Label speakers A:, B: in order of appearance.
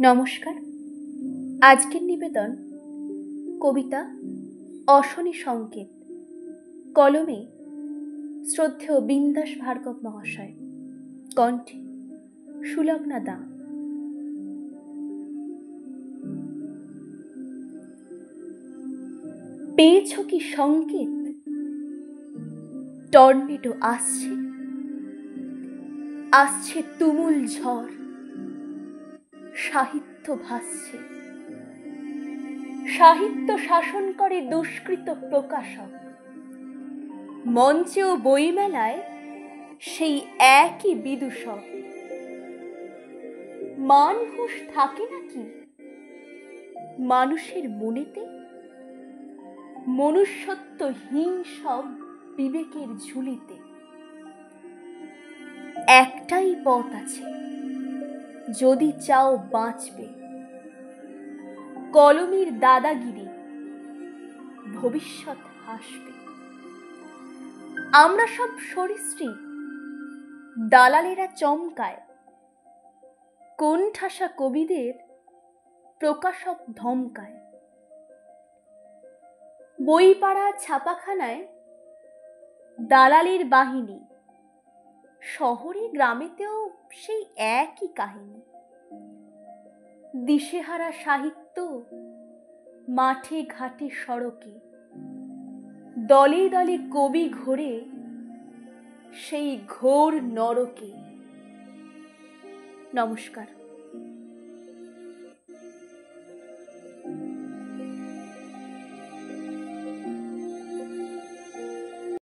A: নমস্কার। আজকের নিবেদন কবিতা অশনি সংকেত, কলমে শ্রদ্ধেয় বিন্দাস ভার্গব মহাশয়, কণ্ঠে সুলগ্না দা। পেয়েছ কি সংকেত? টর্নেডো আসছে, আসছে তুমুল ঝড়, সাহিত্য ভাসছে, সাহিত্য শাসন করে দুষ্কৃত প্রকাশক। মঞ্চে ও বইমেলায় সেই একই বিদূষক। মানহুঁশ থাকে নাকি মানুষের মনেতে? মনুষ্যত্বহীন সব বিবেকের ঝুলিতে। একটাই পথ আছে, যদি চাও বাঁচবে। কলমের দাদাগিরি, ভবিষ্যৎ হাসবে। আমরা সব সরীসৃপ, দালালেরা চমকায়। কোণঠাসা কবিদের প্রকাশক ধমকায়। বইপাড়া ছাপাখানায় দালালের বাহিনী, শহরে গ্রামেতেও সেই একই কাহিনী। দিশেহারা সাহিত্য মাঠে ঘাটে সড়কে, দলে দলে কবি ঘোরে সেই ঘোর নরকে। নমস্কার।